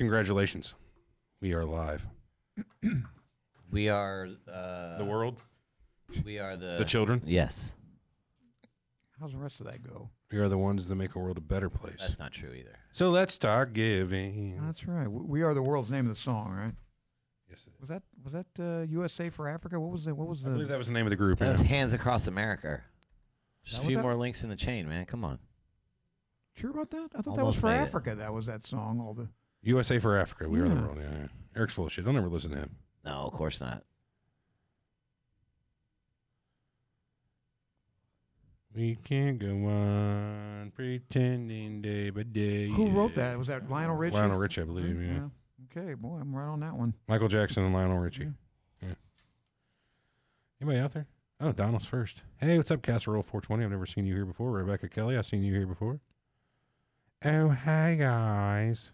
Congratulations. We are live. We are the world. We are the children. Yes. How's the rest of that go? We are the ones that make a world a better place. That's not true either. So let's start giving. That's right. We are the world's name of the song, right? Yes, it is. Was that USA for Africa? What was the? I believe that was the name of the group. That was Hands Across America. Just a few that? more links in the chain, man. Come on. Sure about that? I thought that was Almost for made it. Africa. That was that song. All the USA for Africa. We are the Yeah. world. Yeah. Eric's full of shit. Don't ever listen to him. No, of course not. We can't go on pretending day by day. Who wrote that? Was that Lionel Richie? Lionel Richie, I believe. Yeah. Okay, boy, I'm right on that one. Michael Jackson and Lionel Richie. Yeah. Anybody out there? Oh, Donald's first. Hey, what's up, Casserole 420? I've never seen you here before. Rebecca Kelly, I've seen you here before. Oh, hi, guys.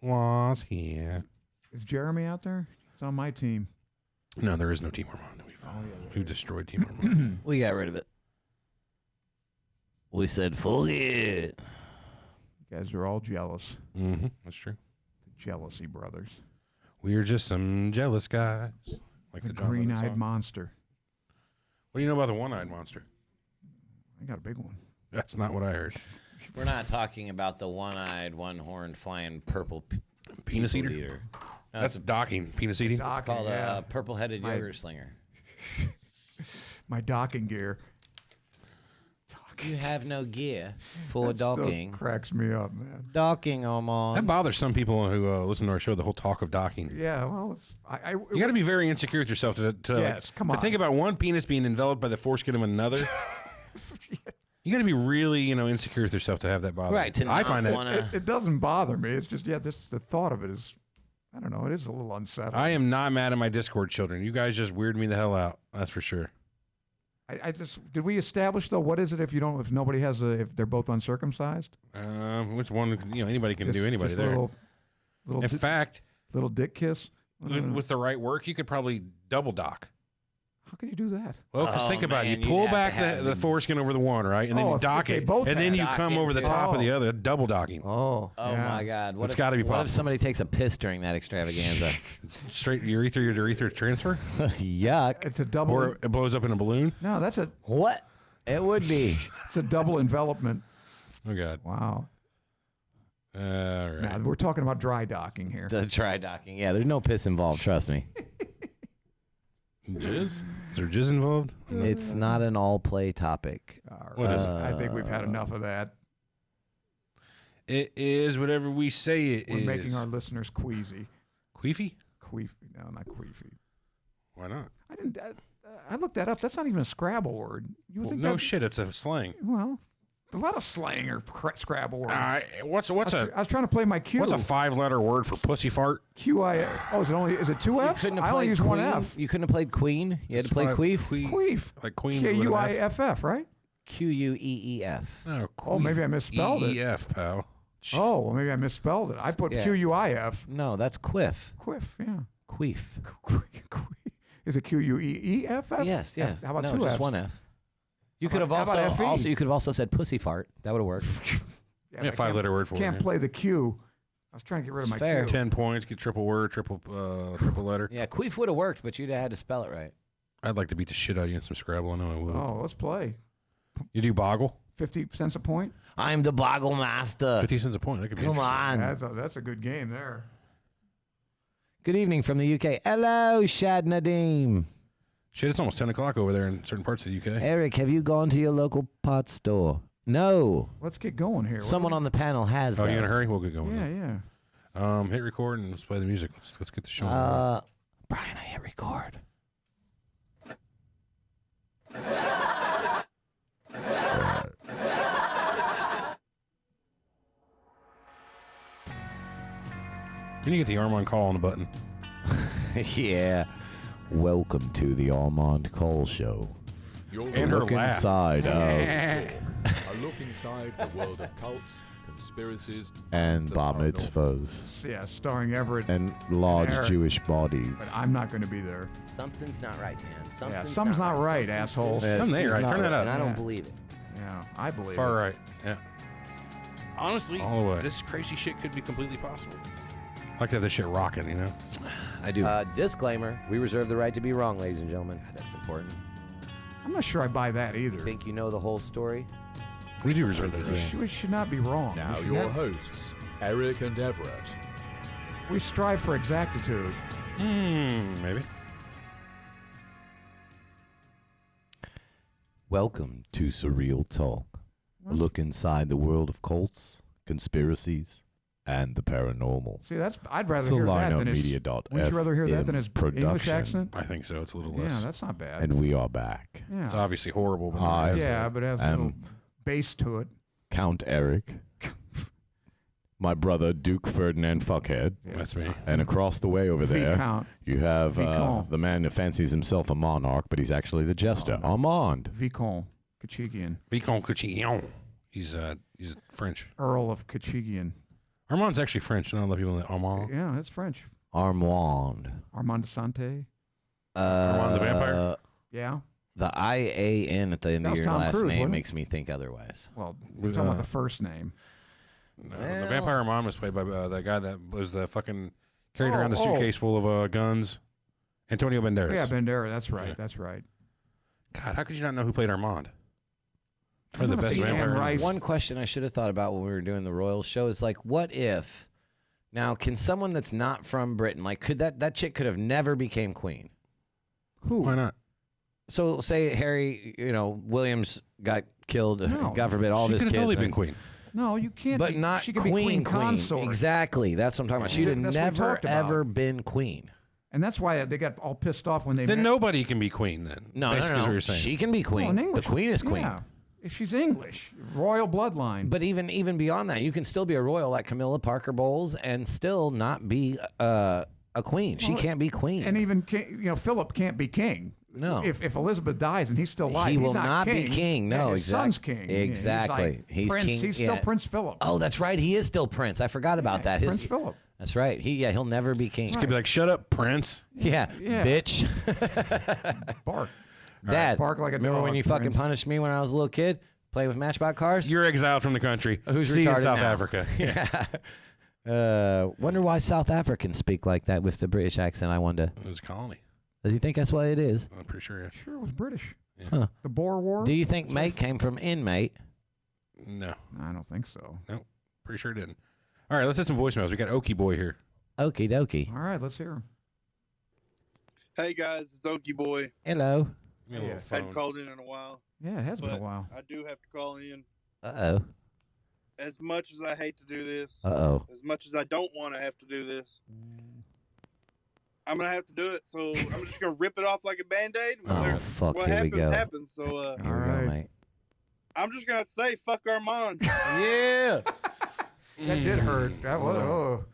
Was here. Is Jeremy out there? It's on my team. No, there is no Team Armand. We've destroyed Team Armand. We got rid of it. We said, full it. You guys are all jealous. Mm-hmm. That's true. The Jealousy Brothers. We're just some jealous guys. Like The John Lennon green-eyed song. monster. What do you know about the one-eyed monster? I got a big one. That's not what I heard. We're not talking about the one-eyed, one-horned, flying purple Penis people eater? No, That's docking. Penis eating? it's called yeah. a purple-headed My- yogurt slinger. My docking gear. You have no gear for That still docking. cracks me up, man. Docking, Armand. That bothers some people who listen to our show, the whole talk of docking. Yeah, well, You got to be very insecure with yourself to Yes, come to on. think about one penis being enveloped by the foreskin of another. You got to be really, insecure with yourself to have that bother. Right, to I not find that wanna- It doesn't bother me. It's just, the thought of it is, I don't know, it is a little unsettling. I am not mad at my Discord children. You guys just weird me the hell out. That's for sure. Did we establish though, what is it if nobody has if they're both uncircumcised? Which one? Anybody can do anybody just there. Little In fact, little dick kiss. with the right work, you could probably double dock. How can you do that? Well, because Oh, think about it. man, You you'd pull have back to have the them- foreskin over the one, right? And then Oh, you if dock they it. both And then have you dock come over the into- top of the Oh. other, double docking. Oh, Oh yeah. my God! What It's if- gotta be What if possible. somebody takes a piss during that extravaganza? Straight urethra to urethra transfer? Yuck! It's a double. Or it blows up in a balloon? No, that's What? It would be. it's a double envelopment. Oh, God. Wow. All right. Now we're talking about dry docking here. The try docking. Yeah, there's no piss involved. Trust me. Jizz? Is there jizz involved? It's not an all-play topic. All right. What is it? I think we've had enough of that. It is whatever we say it We're is. making our listeners queasy. Queefy? Queefy. No, not queefy. Why not? I didn't. I looked that up. That's not even a Scrabble word. You would think No that? shit, it's a slang. Well, a lot of slang or Scrabble words. What's I was trying to play my Q. what's a 5-letter word for pussy fart? QI. Oh, is it two F's? Couldn't have I only played use Queen. one F. You couldn't have played Queen. You had to play Queef. Queef. Like queen with an F? Q-U-I-F-F, right? Queef. Oh, Oh, maybe I misspelled it. E-E-F, pal. Oh, well, maybe I misspelled it. I put Yeah. Q-U-I-F. No, that's Quiff. Quiff, yeah. Queef. Is it Q-U-E-E-F-F? Yes, yes. How about no, two just F's? one F. You How could have about also, FE? you could have also said pussy fart. That would have worked. Yeah, Yeah, but 5-letter word for Can't it. play the Q. I was trying to get rid of my It's fair. Q. 10 points, get triple word, triple letter. Yeah, Queef would have worked, but you'd have had to spell it right. I'd like to beat the shit out of you in some Scrabble. I know I would. Oh, let's play. You do boggle? 50 cents a point? I'm the boggle master. 50 cents a point. That could be Come interesting. on. That's a good game there. Good evening from the UK. Hello, Shad Nadim. Shit, it's almost 10 o'clock over there in certain parts of the UK. Eric, have you gone to your local pot store? No. Let's get going here. Someone on the panel has. Oh, though. you in a hurry? We'll get going. Yeah, then. yeah. Hit record and let's play the music. Let's get the show on. Brian, I hit record. When you get the Armand call on the button. Yeah. Welcome to the Armand Cole Show. And her Look laugh. inside of A look inside the world of cults, conspiracies, and the bar paranormal. mitzvahs Yeah, starring Everett. and large Eric. Jewish bodies. But I'm not going to be there. Something's not right, man. Yeah, something's not right, asshole. Yeah, Something ain't it's right. not Turn that up. And I Yeah. don't believe it. Yeah, I believe Far it. right. Yeah. Honestly, All the way. This crazy shit could be completely possible. like to have this shit rocking, you know? I do. Disclaimer: we reserve the right to be wrong, ladies and gentlemen. That's important. I'm not sure I buy that either. You think you know the whole story? We do reserve that right. We should not be wrong. Now We should your not- hosts, Eric and Everett. We strive for exactitude. Maybe. Welcome to Surreal Talk, a look inside the world of cults, conspiracies, and the paranormal. See, I'd rather hear that than his. Lineupmedia.fm Wouldn't you rather hear that than his English production. accent? I think so. It's a little Yeah, less. that's not bad. And we are back. Yeah, It's obviously horrible, but I- yeah, but it has a little Um, bass to it. Count Eric, my brother Duke Ferdinand Fuckhead, that's me. and across the way over there, Viscount. you have Vicomte. the man who fancies himself a monarch, but he's actually the jester, Armand. Vicomte Kachigian. Vicomte Couchillon. He's French. Earl of Kachigian. Armand's actually French. Not a lot of people know Armand. Yeah, that's French. Armand. Armand de Sante. Armand the vampire? Yeah. The IAN at the end That of was your Tom last Cruise, name wasn't it? makes me think otherwise. Well, we're talking about the first name. No, Well- the vampire Armand was played by the guy that was the fucking carried around the Oh. suitcase full of guns. Antonio Banderas. Yeah, Bandera. That's right. Yeah. That's right. God, how could you not know who played Armand? Probably the wanna best see Anne vampire. Rice. One question I should have thought about when we were doing the Royals show is like, what if? Now, can someone that's not from Britain, like, could that chick could have never became queen? Who? Why not? So, say Harry, Williams got killed. No. God forbid, all She of his could have kids. totally been queen. No, you can't. But be, not she could queen, be queen consort. Exactly. That's what I'm talking about. She'd have That's what we never, talked about. ever been queen. And that's why they got all pissed off when they. Then met. nobody can be queen. Then No, basically is what no. you're saying. She can be Well, queen. in The English, queen is queen. Yeah, if she's English, royal bloodline. But even beyond that, you can still be a royal like Camilla Parker Bowles and still not be a queen. She Well, can't be queen. and even Philip can't be king. No. If Elizabeth dies and he's still alive, He he's will not be king. king. No, Yeah, his son's exact- king. Yeah, exactly. He's, He's Prince, king, He's still yeah. Prince Philip. Oh, that's right. He is still Prince. I forgot about that. Prince Philip. That's right. He'll never be king. Could be like, shut up, Prince. Yeah, Yeah. bitch. Bark. Dad, bark like a remember dog, when you fucking Prince. punished me when I was a little kid? Playing with Matchbox cars? You're exiled from the country. Who's See you in retarded South now? Africa. Yeah. Wonder why South Africans speak like that with the British accent, I wonder. It was a colony. Does he think that's what it is? I'm pretty sure. Yeah. Sure, it was British. Yeah. Huh. The Boer War? Do you think mate came from inmate? No, I don't think so. pretty sure it didn't. All right, let's hit some voicemails. We got Okie Boy here. Okie dokie. All right, let's hear him. Hey guys, it's Okie Boy. Hello. Give me a little Yeah. phone. Hadn't called in a while, Yeah, it has been a but while. I do have to call in. Uh-oh. As much as I hate to do this, Uh-oh. as much as I don't want to have to do this, I'm gonna have to do it. So I'm just gonna rip it off like a band-aid. Oh, fuck. What Here we happens go. happens. So Here we go, Alright. mate. I'm just gonna say fuck Armand. Yeah. That did hurt. That was, oh.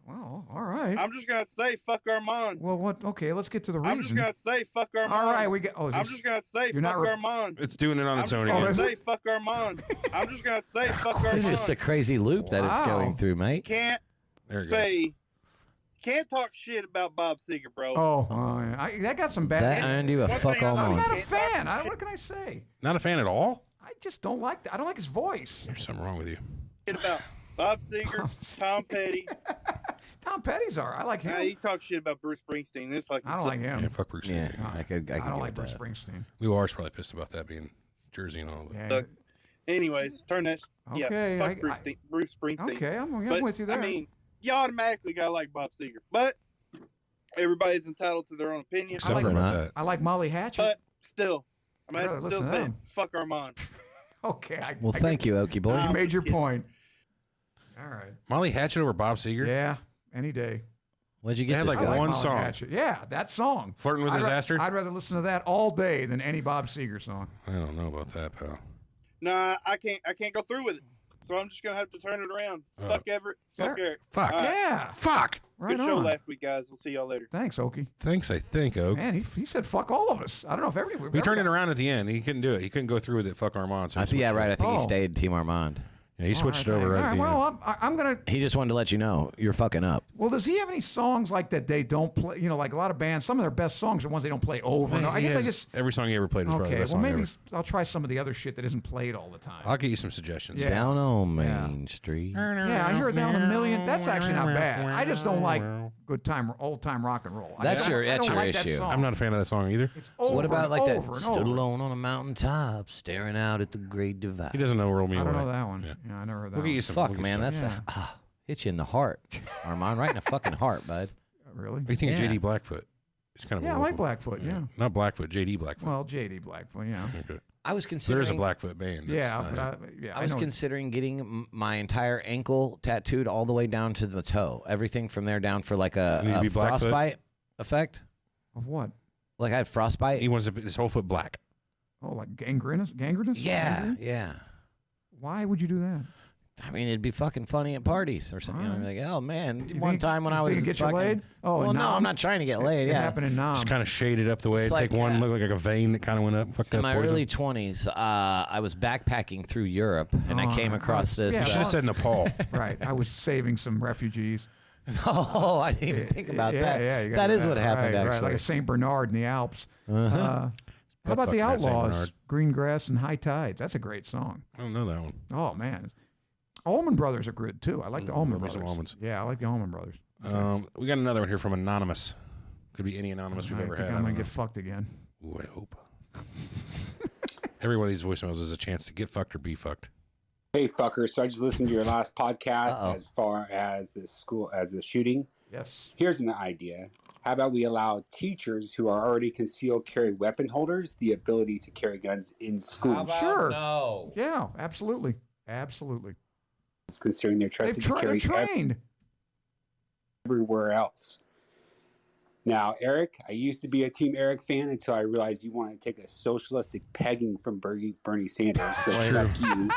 Well, all right. I'm just gonna say fuck Armand. Well, what? Okay, let's get to the I'm just reason. gonna say fuck Armand. All right, we get. Oh, is I'm this- just gonna say You're fuck not re- Armand. It's doing it on I'm its just own gonna is again. it? say fuck Armand. I'm just gonna say fuck Armand. It's just a crazy loop that it's Wow. going through, mate. Can't There it say, goes. can't talk shit about Bob Seger, bro. Oh, yeah. That got some bad. That earned you a One fuck thing I all know I'm month. not a Can't talk fan. shit. What can I say? Not a fan at all? I just don't like that. I don't like his voice. There's something wrong with you. Shit about Bob Seger, Tom Petty. Tom Petty's all right. I like him. He talks shit about Bruce Springsteen. It's like I don't like him. Yeah, fuck Bruce. Yeah, Springsteen. I could I get don't like Bruce that. Springsteen. Lou R's probably pissed about that being Jersey and all. But Yeah. sucks. Anyways, turn that. Okay, Yeah, fuck I- Bruce Springsteen. Okay, I'm But, with you there. I mean, you automatically gotta like Bob Seger, but everybody's entitled to their own opinion. Except like for him. about that. I like Molly Hatchet. But still, I'm I'd gonna rather still listen to say them. fuck Armand. Okay. Well, thank you, Okie boy. You I'm made your just kidding. point. All right. Molly Hatchet over Bob Seger? Yeah, any day. Where'd you They get had this like guy? I one Molly song. Hatchet. Yeah, that song. Flirting with I'd Disaster? I'd rather listen to that all day than any Bob Seger song. I don't know about that, pal. Nah, I can't go through with it. So I'm just gonna have to turn it around. Fuck Everett. Fuck Fair. Eric. Fuck. All right. Yeah. Fuck. Right Good show on. last week, guys. We'll see y'all later. Thanks, Okie. Thanks, I think, Oak. Man, he said fuck all of us. I don't know if everybody. We turned it around at the end. He couldn't do it. He couldn't go through with it. Fuck Armand. So he Yeah, switched right. I it. think he Oh. stayed Team Armand. Yeah, he switched it All over right right, at the end. well, I'm gonna. He just wanted to let you know you're fucking up. Well, does he have any songs like that they don't play? You know, like a lot of bands, some of their best songs are ones they don't play over and over. I He guess I has- just. every song he ever played was probably the Okay, best well song maybe ever. I'll try some of the other shit that isn't played all the time. I'll get you some suggestions. Yeah. Down on Yeah. Main Street. Yeah, I heard down a million. That's actually not bad. I just don't like old time rock and roll. That's I your don't like issue. that song. I'm not a fan of that song either. It's over What about and like over that? and Stood over. alone on a mountaintop, staring out at the Great Divide. He doesn't know Roll Me I don't Away. know that one. Yeah. Yeah, I never heard that We'll get one. you some. Fuck, we'll get man, you that's Yeah. hit you in the heart, Armand, right in the fucking heart, bud. Really? What do you think Yeah. of JD Blackfoot? It's kind of Yeah, a I like local- Blackfoot, yeah. Not Blackfoot, JD Blackfoot. Well, JD Blackfoot, yeah. Okay. I was There considering. is a Blackfoot band. That's Yeah, not but him. I I was know. considering getting my entire ankle tattooed all the way down to the toe. Everything from there down for like You need to a be Blackfoot? frostbite effect. Of what? Like I had frostbite. He wants his whole foot black. Oh, like gangrenous? Gangrenous? Yeah, Gangrene? yeah. Why would you do that? I mean, it'd be fucking funny at parties or something. You know, Alright. like, oh man, You one think- time when you I was think it get you fucking, laid? Oh, well, in no, I'm Nam? not trying to get laid. It Yeah, happened in Nam. Just kind of shaded up the way. It's Take like, one, look like a vein that kind of went up. Fucked in up my poison. early 20s, I was backpacking through Europe, and I Oh, came I across was- this. yeah, You should have said Nepal. Right. I was saving some refugees. Oh, I didn't even think about yeah, that. Yeah, you that gotta do is what happened, right, actually. Right, like a St. Bernard in the Alps. Uh-huh. How about the fucking that St. Outlaws? Bernard. Green Grass and High Tides. That's a great song. I don't know that one. Oh, man. Allman Brothers are good, too. I like the Allman love me some Brothers. Allmans. Yeah, I like the Allman Brothers. We got another one here from Anonymous. Could be any Anonymous we've I ever think had. I'm I going don't to get fucked again. know. Ooh, I hope. Every one of these voicemails is a chance to get fucked or be fucked. Hey, fucker. So I just listened to your last podcast Uh-oh. as far as the shooting. Yes. Here's an idea. How about we allow teachers who are already concealed carry weapon holders the ability to carry guns in school, Sure. No. Yeah, absolutely. Absolutely. considering they're They're trusted to carry trained. everywhere else. Now, Eric, I used to be a Team Eric fan until I realized you want to take a socialistic pegging from Bernie Sanders. So fuck you.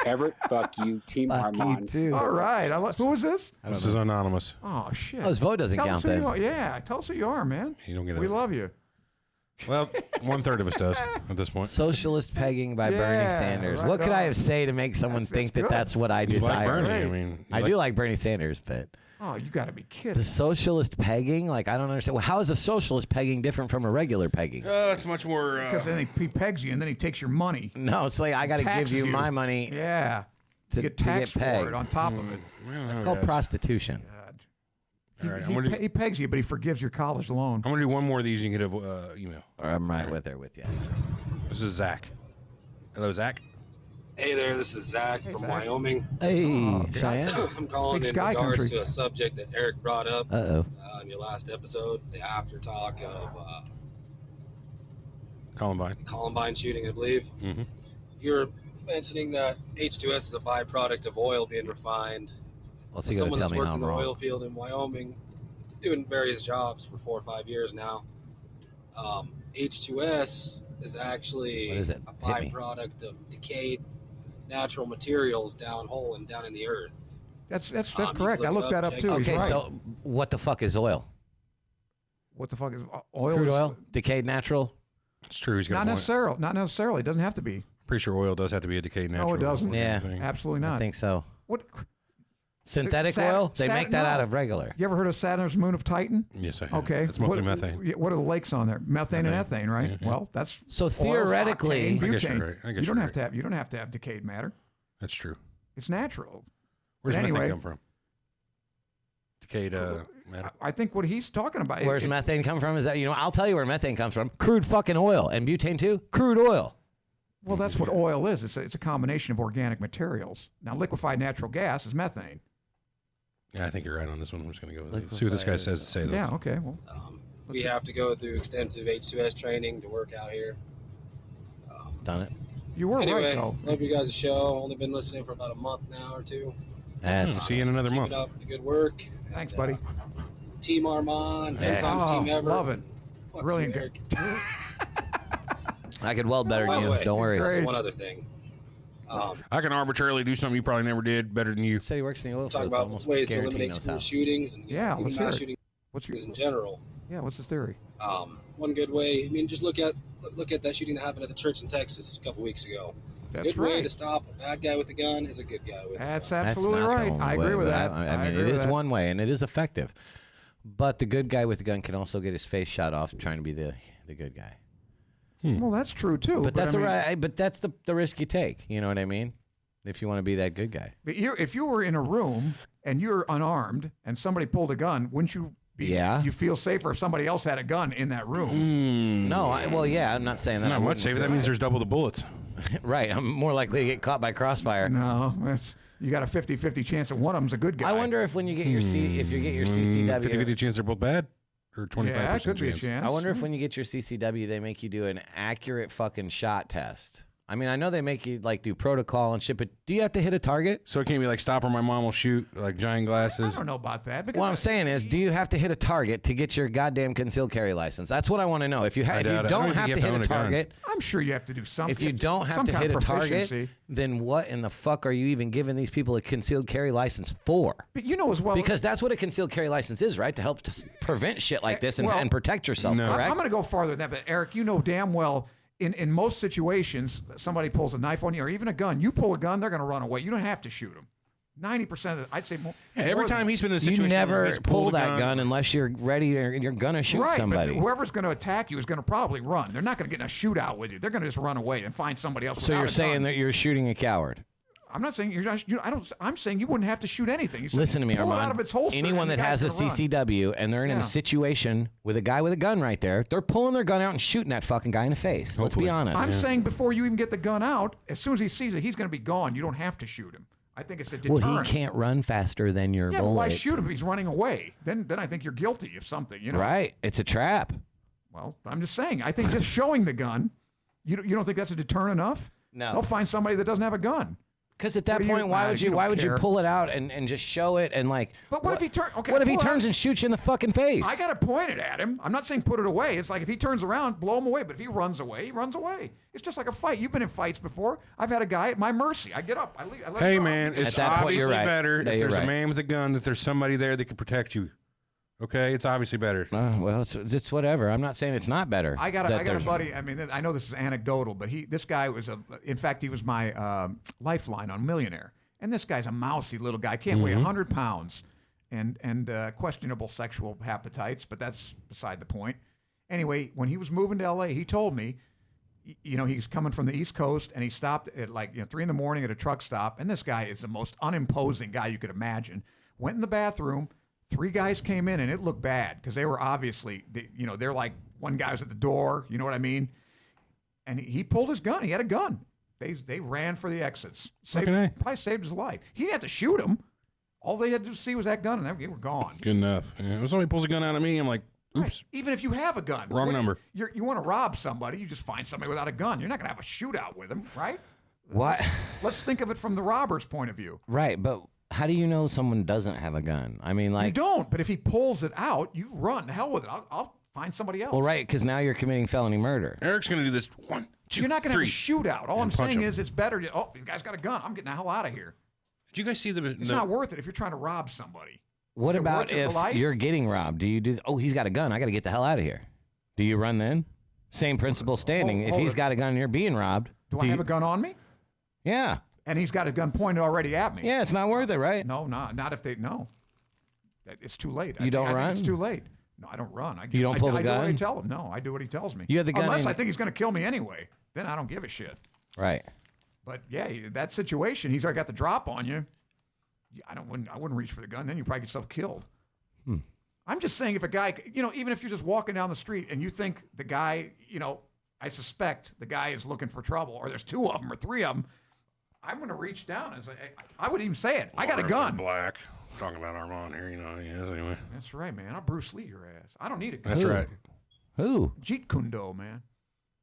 Everett, fuck you. Team Armand. All right. Who is this? This is Anonymous. Oh, shit. Oh, his vote doesn't Tell count us who then. you are. Yeah, tell us who you are, man. You don't get We it. love you. Well, 1/3 of us does at this point. Socialist pegging by Bernie Yeah, Sanders. right what could I on. have say to make someone That's think that good. that's what I You desire? like Bernie? Right. I mean, I do like Bernie Sanders, but Oh, you got to be the kidding. socialist pegging, like I don't understand. Well, how is a socialist pegging different from a regular pegging? it's much more. Because then he pegs you and then he takes your money. No, it's like I got to give Taxes you you. my money. Yeah. To- You get to get taxed for pegged. it on top of it. It's called prostitution. God. All right, I'm gonna do- He pegs you, but he forgives your college loan. I'm gonna do one more of these. You can get an email. I'm right with you. This is Zach. Hello, Zach. Hey there, this is Zach from Zach. Wyoming. Hey, Oh, Cheyenne. I'm calling Big in sky regards country. to a subject that Eric brought up Uh-oh. in your last episode, the after talk of Columbine. Columbine shooting, I believe. Mm-hmm. You're mentioning that H2S is a byproduct of oil being refined. What's he going Someone to tell that's me how worked I'm in the wrong? oil field in Wyoming, doing various jobs for 4 or 5 years now. H2S is actually What is it? a Hit me. byproduct of decayed natural materials down in the earth. That's you can correct. I look it looked up, that up check too. it He's Okay, right. so what the fuck is oil? What the fuck is oil? Crude is- oil? Decayed natural? It's true. He's got Not a point. necessarily. Not necessarily. It doesn't have to be. Pretty sure oil does have to be a decayed natural. No, it doesn't. Yeah. thing. Absolutely I not. think so. What? Synthetic Saturn- oil? They make that Saturn- out no. of regular. You ever heard of Saturn's moon of Titan? Yes, I have. Okay. It's mostly what, methane. What are the lakes on there? Methane and Methane. ethane, right? Yeah, yeah. Well, that's So oil's theoretically- octane, I guess you're butane. right. I guess You don't you're have to have. You don't have to have decayed matter. That's true. It's natural. Where's But methane anyway- come from? Decayed matter. I think what he's talking about. Where's methane come from? Is that, I'll tell you where methane comes from. Crude fucking oil. And butane too? Crude oil. Well, that's what oil is. It's a combination of organic materials. Now, liquefied natural gas is methane. Yeah, I think you're right on this one. I'm just gonna go with it. See what this guy says to say. Yeah. Okay. Well, We have to go through extensive H2S training to work out here. Done it. you were Anyway, right though. love you guys' show. Only been listening for about a month now or two. That's See you in another Keep month. it up. The good work. Thanks, And, buddy. Team Armand, Yeah. sometimes Team Oh, Ever. love it. Fuck Brilliant you, guy. Eric. I could weld better By than the you. way, Don't worry. great. Also, one other thing. I can arbitrarily do something you probably never did better than you. Said he works in the oil Talking field. about Almost ways to guarantee he eliminate knows school how. shootings and Yeah, even let's hear mass it. shootings What's your? in general. Yeah. What's the theory? One good way. I mean, just look at that shooting that happened at the church in Texas a couple weeks ago. That's good way right. to stop a bad guy with a gun is a good guy with a gun. That's That's absolutely not the right. only I way, agree with but that. I mean, agree it with is that. one way, and it is effective. But the good guy with the gun can also get his face shot off trying to be the good guy. Well, that's true too. But that's I mean, right. But that's the risk you take. You know what I mean? If you want to be that good guy. But if you were in a room and you're unarmed and somebody pulled a gun, wouldn't you be? Yeah. You feel safer if somebody else had a gun in that room. No, well, yeah, I'm not saying that. Not I much wouldn't safer. feel That means safe. there's double the bullets. Right. I'm more likely to get caught by crossfire. No, you got a 50-50 chance that one of them's a good guy. I wonder if when you get your if you get your CCW, 50-50 chance they're both bad, or 25% Yeah, it could be a chance. chance. I wonder if when you get your CCW, they make you do an accurate fucking shot test. I mean, I know they make you like do protocol and shit, but do you have to hit a target? So it can't be like stop or my mom will shoot, like giant I glasses. don't know about that. Because What I'm saying is, do you have to hit a target to get your goddamn concealed carry license? That's what I want to know. If you I if you doubt it. I don't don't have think to you have hit to a own a gun. target, I'm sure you have to do something. if you don't have some to kind hit of a target, proficiency. then what in the fuck are you even giving these people a concealed carry license for? But you know as well. Because that's what a concealed carry license is, right? To help prevent shit like this and, well, and protect yourself, no. correct? I'm going to go farther than that. But Eric, you know damn well. In most situations, somebody pulls a knife on you or even a gun. You pull a gun, they're going to run away. You don't have to shoot them. 90% of it, I'd say more. Yeah, every more than- time he's been in a situation, You never he's pull pulled a that gun unless you're ready or you're gonna shoot right, somebody. But whoever's going to attack you is going to probably run. They're not going to get in a shootout with you. They're going to just run away and find somebody else. So without you're a saying gun. that you're shooting a coward? I'm not saying you're not. I don't. I'm saying you wouldn't have to shoot anything. You said Listen to me, pull it Armand. out of its holster Anyone and that the has a guy's gonna run. CCW and they're in Yeah. a situation with a guy with a gun right there, they're pulling their gun out and shooting that fucking guy in the face. Let's Hopefully. be honest. I'm saying before you even get the gun out, as soon as he sees it, he's going to be gone. You don't have to shoot him. I think it's a deterrent. Well, he can't run faster than your Yeah, but bullet. why shoot him if he's running away? Then I think you're guilty of something. You know. Right. It's a trap. Well, but I'm just saying. I think just showing the gun, you don't think that's a deterrent enough? No. They'll find somebody that doesn't have a gun. Because at that What do you- point, why nah, would you you? don't Why would you care. pull it out and just show it and like? But what if he turns? Okay, What if he pull it out. turns and shoots you in the fucking face? I got to point it at him. I'm not saying put it away. It's like if he turns around, blow him away. But if he runs away, he runs away. It's just like a fight. You've been in fights before. I've had a guy at my mercy. I get up. I leave. I let Hey him go. man, At it's that point, obviously you're right. better Yeah, if you're there's right. a man with a gun that there's somebody there that can protect you. Okay, it's obviously better. Well, it's whatever. I'm not saying it's not better. I got that a there's- buddy. I mean, I know this is anecdotal, but this guy was in fact, he was my lifeline on Millionaire. And this guy's a mousy little guy. Can't weigh 100 pounds, and questionable sexual appetites. But that's beside the point. Anyway, when he was moving to L.A., he told me, he's coming from the East Coast, and he stopped at 3 in the morning at a truck stop. And this guy is the most unimposing guy you could imagine. Went in the bathroom. 3 guys came in, and it looked bad because they were obviously, they're like, one guy was at the door, you know what I mean? And he pulled his gun. He had a gun. They ran for the exits. Probably saved his life. He didn't have to shoot him. All they had to see was that gun, and they were gone. Good enough. Yeah. When somebody pulls a gun out at me, I'm like, oops. Right. Even if you have a gun. Wrong number. You want to rob somebody, you just find somebody without a gun. You're not going to have a shootout with them, right? What? Let's think of it from the robber's point of view. Right, but how do you know someone doesn't have a gun? I mean, You like, don't, but if he pulls it out, you run. The hell with it. I'll find somebody else. well, right, because now you're committing felony murder. Eric's gonna do this 1, 2, You're not going to have 3. a shootout. All I'm punch saying him. is it's better to, the guy's got a gun. I'm getting the hell out of here. Did you guys see the? It's not worth it if you're trying to rob somebody. What Is it about worth it for if life? you're getting robbed? Do you do? Oh, he's got a gun. I got to get the hell out of here. Do you run then? Same principle standing. hold if he's it. got a gun and you're being robbed, Do I have a gun on me? Yeah, And he's got a gun pointed already at me. yeah, it's not worth it, right? No, not if they no. It's too late. You don't I think run? it's too late. No, I don't run. You don't pull the I do what gun? I tell him. No, I do what he tells me. You have the gun Unless in- I think he's going to kill me anyway. Then I don't give a shit. Right. But yeah, that situation, he's already got the drop on you. I wouldn't reach for the gun. Then you probably get yourself killed. I'm just saying, if a guy, even if you're just walking down the street and you think the guy, I suspect the guy is looking for trouble, or there's 2 of them or 3 of them, I'm going to reach down and say, I would even say it. I got a gun. Black. Talking about Armand here, anyway. That's right, man. I'll Bruce Lee your ass. I don't need a gun. That's Who? right. Who? Jeet Kune Do, man.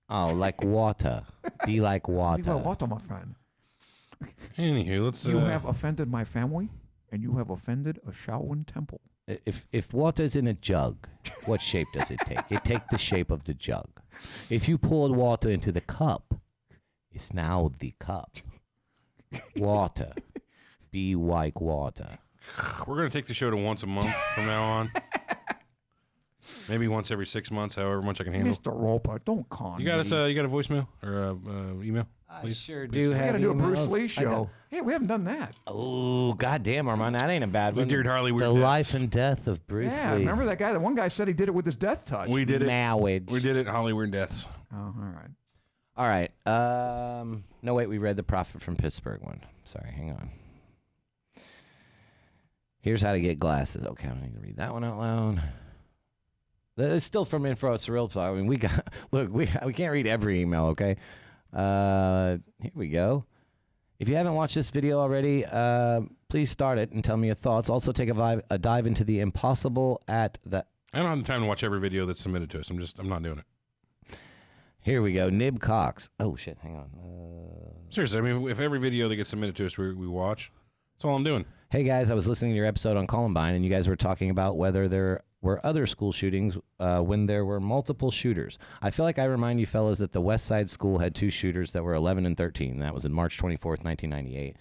Oh, like water. Be like water. Well, what, my friend? Anywho, let's. You have offended my family, and you have offended a Shaolin temple. If water's in a jug, what shape does it take? It takes the shape of the jug. If you poured water into the cup, it's now the cup. Water. Be like water. We're gonna take the show to once a month from now on. Maybe once every 6 months, however much I can handle. Mr. Roper, don't con You got me. us. You got a voicemail or email? please? Sure do We have got to do a Bruce emails. Lee show. Hey, we haven't done that. Oh, goddamn, Armand, that ain't a bad We one. did Harley Weird The Deaths. life and death of Bruce Yeah, Lee. remember that guy? The one guy said he did it with his death touch. We did it. Marriage. We did it. Hollywood Deaths. Oh, all right. All right. No, wait, we read the Prophet from Pittsburgh one. Sorry, hang on. Here's how to get glasses. Okay, I don't need to read that one out loud. It's still from Info at Surreal. I mean, we can't read every email, okay? Here we go. If you haven't watched this video already, please start it and tell me your thoughts. Also, take a dive into the impossible at the... I don't have the time to watch every video that's submitted to us. I'm not doing it. Here we go. Nib Cox. Oh, shit. Hang on. Seriously, I mean, if every video that gets submitted to us we watch, that's all I'm doing. Hey, guys, I was listening to your episode on Columbine, and you guys were talking about whether there were other school shootings when there were multiple shooters. I feel like I remind you fellas that the West Side School had 2 shooters that were 11 and 13. That was in March 24th, 1998,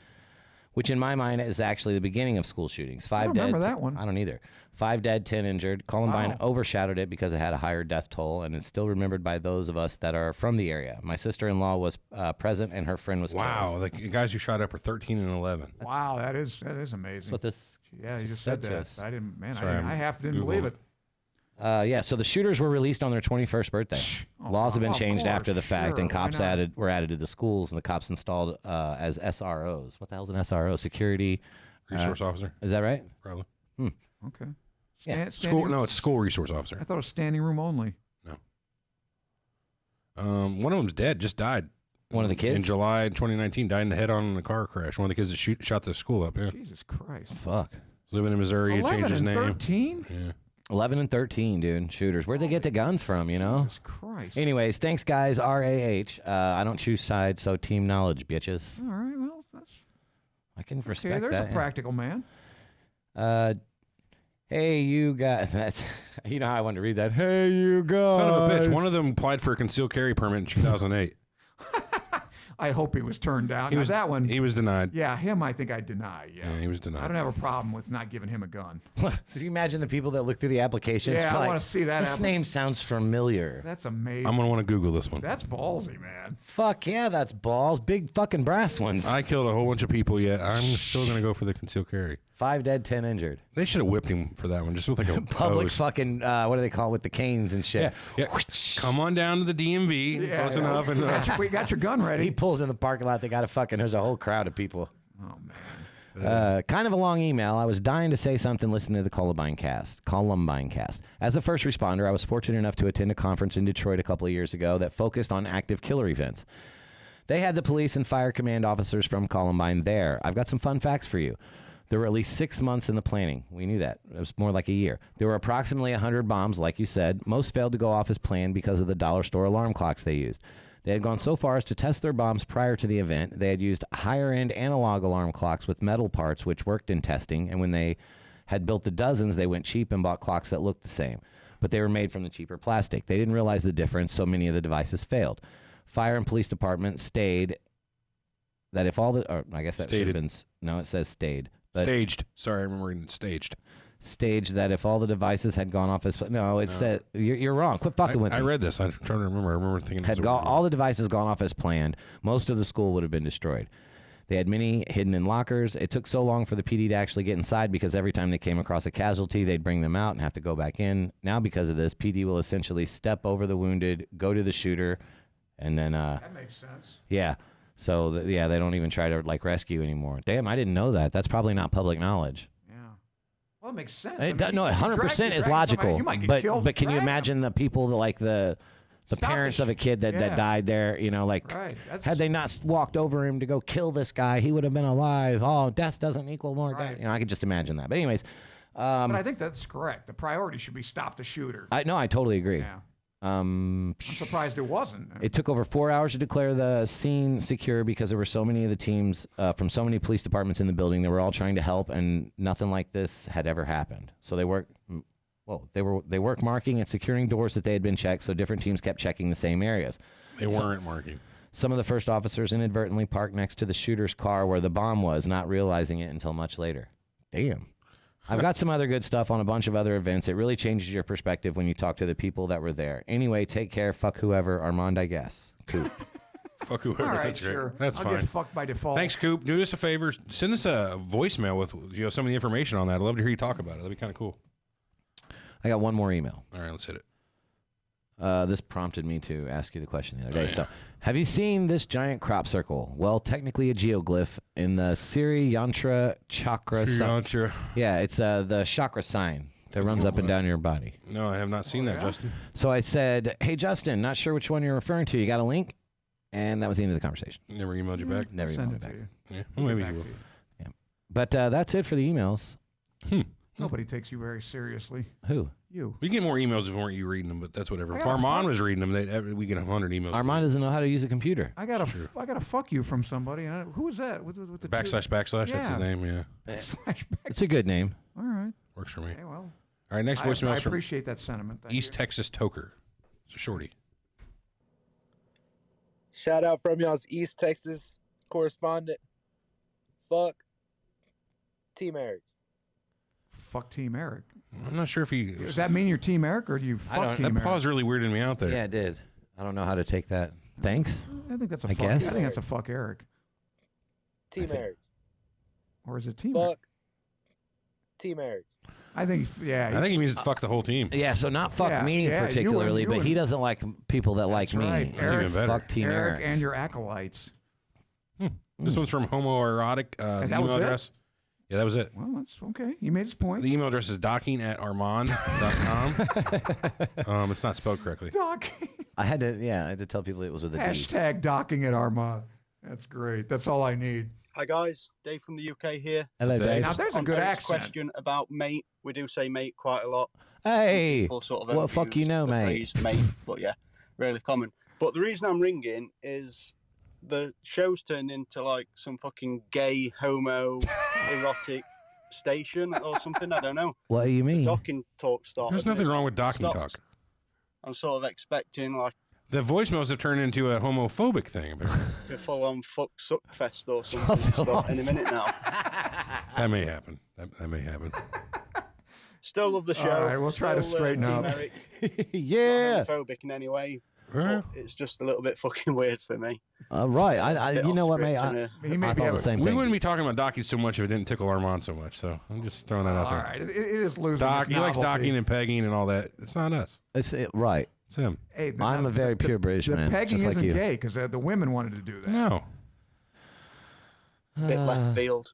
which in my mind is actually the beginning of school shootings. 5 I don't dead. remember that one. I don't either. 5 dead, 10 injured. Columbine overshadowed it because it had a higher death toll, and it's still remembered by those of us that are from the area. My sister-in-law was present, and her friend was Wow, killed. the guys who shot up were 13 and 11. Wow, that is amazing. That's what this Yeah, you just said said to that. us. I didn't. Man, Sorry, I half didn't Googling believe it. it. Yeah, so the shooters were released on their 21st birthday. Laws have been of changed course, after the fact, sure, and cops why not? were added to the schools, and the cops installed as SROs. What the hell's an SRO? Security Resource officer, Is that right? probably. Okay. Yeah. School? No, it's school resource officer. I thought it was standing room only. One of them's dead. Just died. One of the kids? in July 2019 died in the head on in a car crash. One of the kids that shot the school up. Yeah, Jesus Christ. Fuck. living in Missouri. He 11 changed his and name. 13? Yeah. 11 and 13, dude. Shooters. Where'd they get the guns from, you know? Jesus Christ. Anyways, thanks, guys. RAH. I don't choose sides, so team knowledge, bitches. All right, well, that's I can okay. respect There's that. a practical man. Hey, you guys. That's, you know how I wanted to read that. Hey, you guys. Son of a bitch. One of them applied for a concealed carry permit in 2008. I hope he was turned down. He Now, was that one. He was denied. Yeah, him I think I deny. Yeah. Yeah, he was I denied. don't have a problem with not giving him a gun. So you imagine the people that look through the applications. Yeah, I like, wanna see that This applic- name sounds familiar. That's amazing. I'm gonna want to Google this one. That's ballsy, man. Fuck yeah, that's balls. Big fucking brass ones. I killed a whole bunch of people yet. I'm still gonna go for the concealed carry. 5 dead, 10 injured. They should have whipped him for that one, just with like a Public hose. fucking, what do they call it with the canes and shit? Yeah, yeah. Come on down to the DMV, Yeah, close yeah. enough, and We got your gun He ready. pulls in the parking lot. They got a fucking, there's a whole crowd of people. Oh, man. Kind of a long email. I was dying to say something listening to the Columbine cast. As a first responder, I was fortunate enough to attend a conference in Detroit a couple of years ago that focused on active killer events. They had the police and fire command officers from Columbine there. I've got some fun facts for you. There were at least 6 months in the planning. We knew that. It was more like a year. There were approximately 100 bombs, like you said. Most failed to go off as planned because of the dollar store alarm clocks they used. They had gone so far as to test their bombs prior to the event. They had used higher-end analog alarm clocks with metal parts, which worked in testing. And when they had built the dozens, they went cheap and bought clocks that looked the same. But they were made from the cheaper plastic. They didn't realize the difference, so many of the devices failed. Fire and police department stayed that if all the... Or I guess that should have been... No, it says stayed. But staged. Sorry, I remember reading staged. Staged that if all the devices had gone off as... No, it said... You're wrong. Quit fucking with me. I read this. I'm trying to remember. I remember thinking... Had all the devices gone off as planned, most of the school would have been destroyed. They had many hidden in lockers. It took so long for the PD to actually get inside because every time they came across a casualty, they'd bring them out and have to go back in. Now, because of this, PD will essentially step over the wounded, go to the shooter, and then... That makes sense. Yeah. So, they don't even try to, like, rescue anymore. Damn, I didn't know that. That's probably not public knowledge. Yeah. Well, it makes sense. It does, no, 100% is logical. But can you imagine the people that, like, the parents of a kid that died there, you know, like, had they not walked over him to go kill this guy, he would have been alive. Oh, death doesn't equal more death. You know, I could just imagine that. But anyways. But I think that's correct. The priority should be stop the shooter. I totally agree. Yeah. I'm surprised it wasn't. It took over 4 hours to declare the scene secure because there were so many of the teams from so many police departments in the building. They were all trying to help, and nothing like this had ever happened. So they worked marking and securing doors that they had been checked, so different teams kept checking the same areas. They weren't marking. Some of the first officers inadvertently parked next to the shooter's car where the bomb was, not realizing it until much later. Damn. I've got some other good stuff on a bunch of other events. It really changes your perspective when you talk to the people that were there. Anyway, take care. Fuck whoever. Armand, I guess. Cool. Fuck whoever. All right, That's great. sure. That's I'll fine. get fucked by default. Thanks, Coop. Do us a favor. Send us a voicemail with some of the information on that. I'd love to hear you talk about it. That'd be kind of cool. I got one more email. All right, let's hit it. This prompted me to ask you the question the other day. So, have you seen this giant crop circle? Well, technically a geoglyph in the Siri Yantra chakra. Yeah, it's the chakra sign that runs up and down your body. No, I have not seen that, Justin. So I said, "Hey, Justin, not sure which one you're referring to. You got a link?" And that was the end of the conversation. Never emailed you back? Never Send emailed it back. to you. Yeah, well, maybe you will. Yeah. But that's it for the emails. Nobody takes you very seriously. Who? You. We get more emails if weren't you reading them, but that's whatever. If Armand was reading them, we get 100 emails. Armand doesn't know how to use a computer. I got a fuck you from somebody. And who is that? With the Backslash. That's his name. Yeah. Backslash. It's a good name. All right. Works for me. Okay, well. All right, next voicemail I is from appreciate that sentiment. Thank East you. Texas Toker. It's a shorty. Shout out from y'all's East Texas correspondent. Fuck Team Eric. Fuck Team Eric. I'm not sure if he. Does that mean you're Team Eric or do you fuck Team That Eric? pause really weirded me out there. Yeah, it did. I don't know how to take that. Thanks. I think that's a I fuck. guess. I think that's a fuck Eric. Team Eric. Or is it Team Fuck Eric? Team Eric. I think, yeah. I think he means fuck the whole team. Yeah, so not fuck Yeah, me yeah, particularly, you but and- he doesn't like people that like me. right. That's even better. Fuck Team Eric Eric. and your acolytes. This one's from homoerotic. The that was email it? address. Yeah, that was it. Well, that's okay. He made his point. The email address is docking@armand.com. It's not spelled correctly. Docking. I had to tell people it was with a D. Hashtag docking at Armand. That's great. That's all I need. Hi guys, Dave from the UK here. Hello, Dave. Now there's a On good Eric's accent. question about mate. We do say mate quite a lot. Hey, People sort of what fuck you overuse know, the mate? phrase mate, but yeah, really common. But the reason I'm ringing is the show's turned into like some fucking gay, homo, erotic station or something. I don't know. What do you mean? Docking talk started. There's nothing wrong with docking Stopped. talk. I'm sort of expecting like The voicemails have turned into a homophobic thing. a full-on fuck suck fest or something to start any minute now. That may happen. That may happen. Still love the show. All right, we'll try to Still, straighten Team up. Eric. Yeah. Not homophobic in any way. Well, But it's just a little bit fucking weird for me. Right. I Bit you know off what, mate? script I and, He may be thought able- the same we thing. wouldn't be talking about docking so much if it didn't tickle Armand so much. So I'm just throwing that out All there. right. It is losing Doc, its he likes novelty. docking and pegging and all that. It's not us. Right. It's him. Hey, I'm a very pure British the man, pegging just like isn't you. gay because the women wanted to do that. No, bit left field.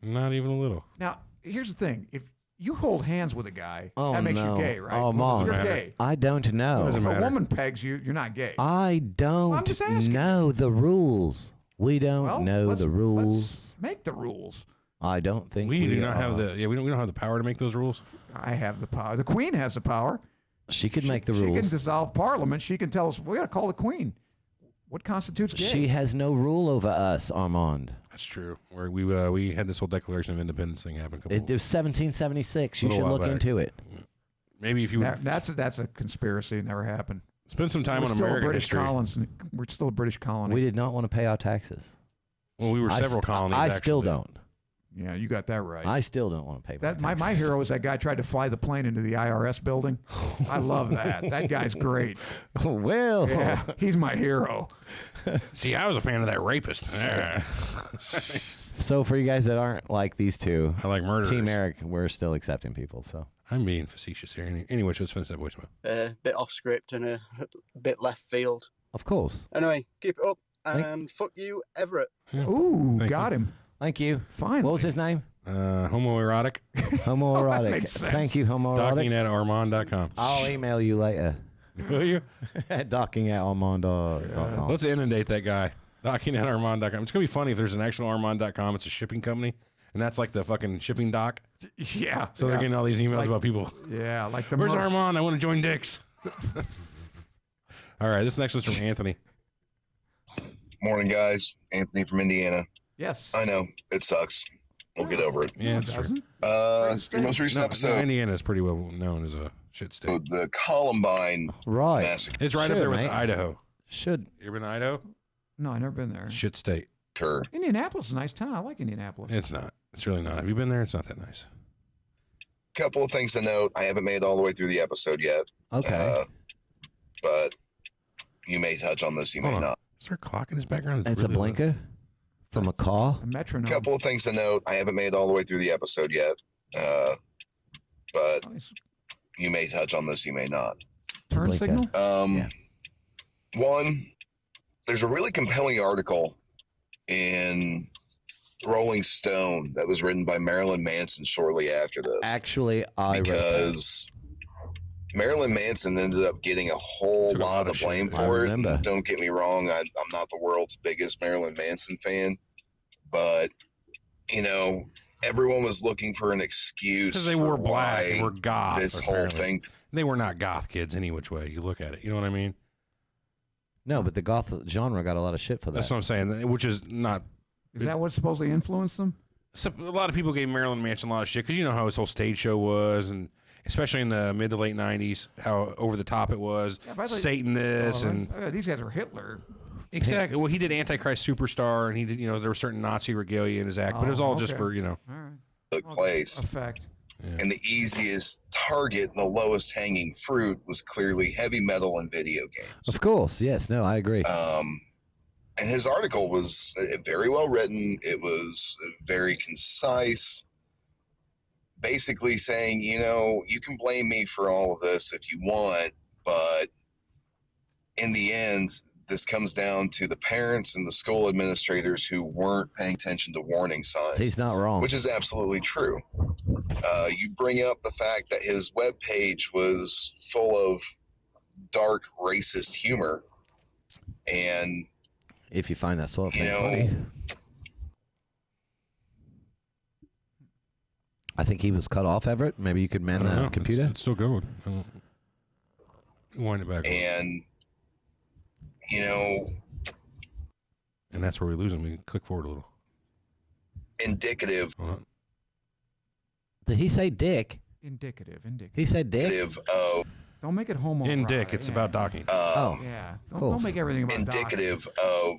not even a little. Now, here's the thing: if you hold hands with a guy, Oh, that makes no. you gay, right? Oh, Mom. You're Doesn't matter. gay. I don't know. Doesn't If matter. a woman pegs you, you're not gay. I don't just asking. know the rules. We don't Well, know let's- the rules. Let's make the rules. I don't think We do not are. have the we don't have the power to make those rules. I have the power. The Queen has the power. She could make the She can rules. dissolve Parliament. She can tell us we got to call the Queen. What constitutes gay? She has no rule over us, Armand. That's true. Where we had this whole Declaration of Independence thing happen. It was 1776. You Little should while look back. into it. Maybe if you would That's a conspiracy. It never happened. spend some time We're on still a American British history. colony. We're still a British colony. We did not want to pay our taxes. Well, we were several colonies. I actually. still don't. Yeah, you got that right. I still don't want to pay That my my taxes. hero is that guy tried to fly the plane into the IRS building. I love that. That guy's great. Well, Yeah, he's my hero. See, I was a fan of that rapist. so for you guys that aren't like these two, I like murderers. Team Eric, we're still accepting people. So I'm being facetious here. Anyway, let's finish that voicemail. A bit off script and a bit left field. of course, Anyway, keep it up and fuck you, Everett. Ooh, Thank got him. thank you. Finally. What was his name? Homoerotic. Homoerotic. makes sense. Thank you, homoerotic. Docking@armand.com. I'll email you later. Will you? Docking@armand.com. Let's inundate that guy. Docking@armand.com. It's gonna be funny if there's an actual Armand.com. It's a shipping company, and that's like the fucking shipping dock. Yeah. So they're getting all these emails about people. Yeah, like the Where's mur- Armand? I want to join Dick's. All right, this next one's from Anthony. Morning, guys. Anthony from Indiana. Yes. I know it sucks. We'll get over it. Yeah, it's true. Doesn't? Your most recent No, episode, Indiana is pretty well known as a shit state. the Columbine Right. massacre. It's right up Should, there with mate. Idaho. Should. You ever been to Idaho? No, I've never been there. Shit state. Indianapolis is a nice town. I like Indianapolis. It's not. It's really not. Have you been there? It's not that nice. Couple of things to note. I haven't made it all the way through the episode yet. Okay. But you may touch on this. You may Hold on. not. Is there a clock in his background? It's a blinker from a car. A metronome. Couple of things to note. I haven't made it all the way through the episode yet, but you may touch on this, you may not. Turn signal? One, there's a really compelling article in Rolling Stone that was written by Marilyn Manson shortly after this. Actually, I read that. Because Marilyn Manson ended up getting a whole lot of blame for it. And don't get me wrong, I'm not the world's biggest Marilyn Manson fan, but you know, everyone was looking for an excuse because they wore black, why they were goth. this whole thing. They were not goth kids any which way you look at it. You know what I mean? No, but the goth genre got a lot of shit for that. That's what I'm saying. Which is not. Is that what supposedly influenced them? So a lot of people gave Marilyn Manson a lot of shit because you know how his whole stage show was, and especially in the mid to late '90s, how over the top it was. Yeah, Satan this and these guys are Hitler. Exactly. Well, he did Antichrist Superstar, and he did. You know, there was certain Nazi regalia in his act, but it was all just for All right. Took place. Effect. Yeah. And the easiest target and the lowest hanging fruit was clearly heavy metal and video games. Of course, yes. No, I agree. And his article was very well written. It was very concise. Basically saying, you know, you can blame me for all of this if you want, but in the end, this comes down to the parents and the school administrators who weren't paying attention to warning signs. He's not wrong. Which is absolutely true. You bring up the fact that his webpage was full of dark racist humor, and if you find that sort of thing funny. I think he was cut off, Everett. Maybe you could man that computer. It's still going. Wind it back. And you know, and that's where we lose him. We click forward a little. Indicative. Did he say dick? Indicative. He said dick. Don't make it homo. In dick, it's about docking. Yeah. Don't make everything about indicative of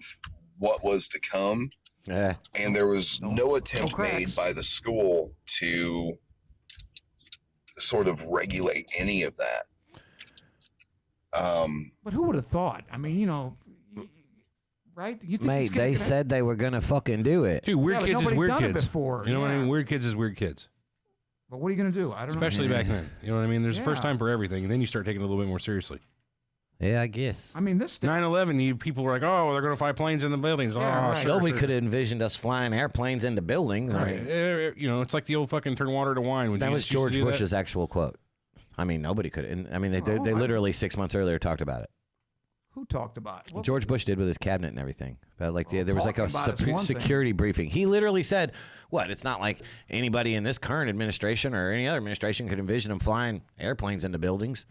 what was to come. Yeah. And there was no attempt made by the school to sort of regulate any of that. But who would have thought? I mean, you know, right? You think Mate, they said they were going to fucking do it. Dude, weird kids is weird kids. Before. You know what I mean? Weird kids is weird kids. But what are you going to do? I don't know. Especially back then. You know what I mean? There's a first time for everything, and then you start taking it a little bit more seriously. Yeah, I guess. I mean, this 9/11, people were like, "Oh, they're going to fly planes in the buildings." Yeah, right. Nobody could have envisioned us flying airplanes into buildings. Right. You know, it's like the old fucking turn water to wine. That was George Bush's actual quote. I mean, nobody could. I mean, they literally 6 months earlier talked about it. Who talked about it? Well, George Bush did with his cabinet and everything. But like there was like a talking about security briefing. He literally said, "What? It's not like anybody in this current administration or any other administration could envision them flying airplanes into buildings."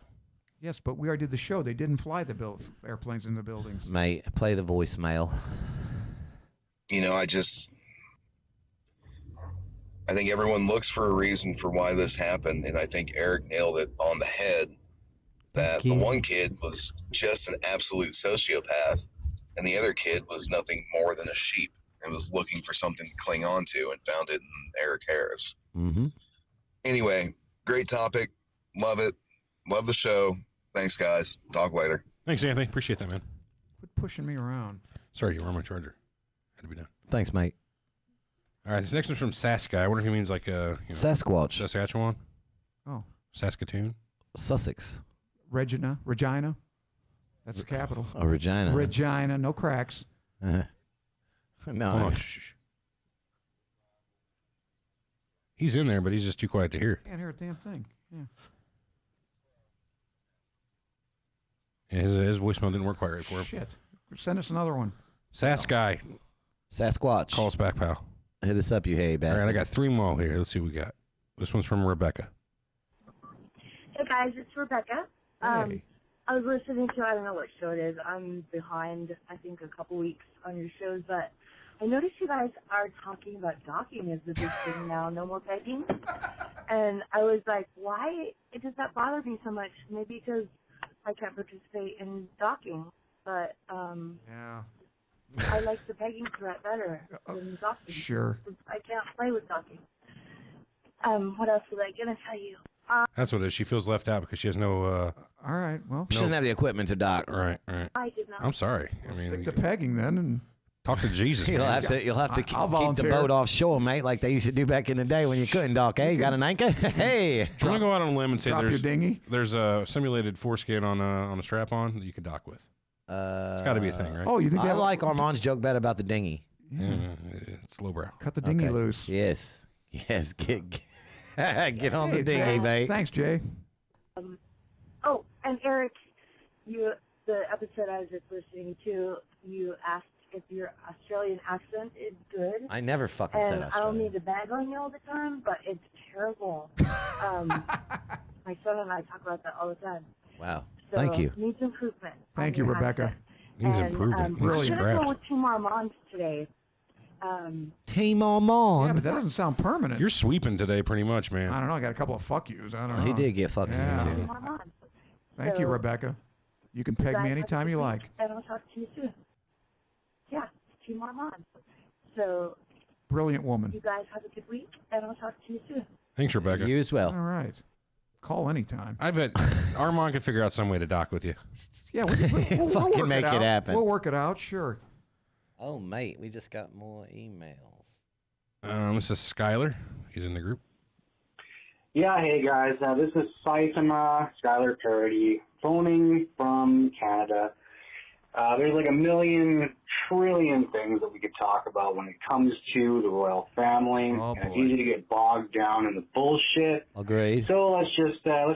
Yes, but we already did the show. They didn't fly the airplanes into buildings. Mate, play the voicemail. You know, I think everyone looks for a reason for why this happened, and I think Eric nailed it on the head. That the one kid was just an absolute sociopath, and the other kid was nothing more than a sheep and was looking for something to cling on to and found it in Eric Harris. Mm-hmm. Anyway, great topic. Love it. Love the show. Thanks, guys. Talk later. Thanks, Anthony. Appreciate that, man. Quit pushing me around. Sorry, you were on my charger. Had to be done. Thanks, mate. All right, this next one's from Saskai. I wonder if he means like Sasquatch. Saskatchewan. Oh. Saskatoon. Sussex. Regina. That's the capital. Oh, Regina. Regina. No cracks. No. Hold on. Shh. He's in there, but he's just too quiet to hear. Can't hear a damn thing. Yeah. Yeah, his voicemail didn't work quite right for him. Shit. Send us another one. Saskai. Sasquatch. Call us back, pal. Hit us up, you hey bastard. All right, I got 3 more here. Let's see what we got. This one's from Rebecca. Hey, guys. It's Rebecca. Hey. I was listening to, I don't know what show it is. I'm behind, I think, a couple weeks on your shows, but I noticed you guys are talking about docking as the big thing now, no more pegging. And I was like, why does that bother me so much? Maybe because I can't participate in docking, but yeah. I like the pegging threat better than docking. Sure. I can't play with docking. What else was I going to tell you? That's what it is. She feels left out because she has no. All right. Well, She doesn't have the equipment to dock. Right. I did not. I'm sorry. I mean, stick to pegging then, and talk to Jesus. You'll man. have to I'll keep the volunteer. boat offshore, mate, like they used to do back in the day when you couldn't dock. Hey, you got an anchor? Hey. I'm gonna go out on a limb and say drop your dinghy. there's a simulated foreskin on a strap-on that you can dock with. It's got to be a thing, right? Oh, you think I that like Armand's joke better about the dinghy. Yeah, it's lowbrow. cut the dinghy Okay. loose? Yes. Yes. Get on the dinghy, mate. Thanks, Jay. Oh, and Eric, the episode I was just listening to, you asked if your Australian accent is good. I never fucking said And I don't Australia. mean to bag on you all the time, but it's terrible. My son and I talk about that all the time. Wow. So Thank you. Needs improvement. Thank you, Rebecca. Needs And, improvement. I'm Really gonna scrapped. go with Team Armand today. Team Armand. Yeah, but that doesn't sound permanent. You're sweeping today, pretty much, man. I don't know. I got a couple of fuck yous. I don't know. He did get fucking Yeah. too. Team Armand. Thank you, So, Rebecca. You can peg guys me have a anytime good you week, like. And I'll talk to you soon. Yeah, Team Armand. So Brilliant woman. you guys have a good week, and I'll talk to you soon. Thanks, Rebecca. You as well. All right. Call anytime. I bet Armand could figure out some way to dock with you. Yeah, we'll Fucking work make it it out. happen. We'll work it out. Sure. Oh, mate, we just got more emails. This is Skylar. He's in the group. Yeah, hey guys, this is Saitama Skylar Parody phoning from Canada. There's like a million trillion things that we could talk about when it comes to the royal family, and it's easy to get bogged down in the bullshit. Agreed. So let's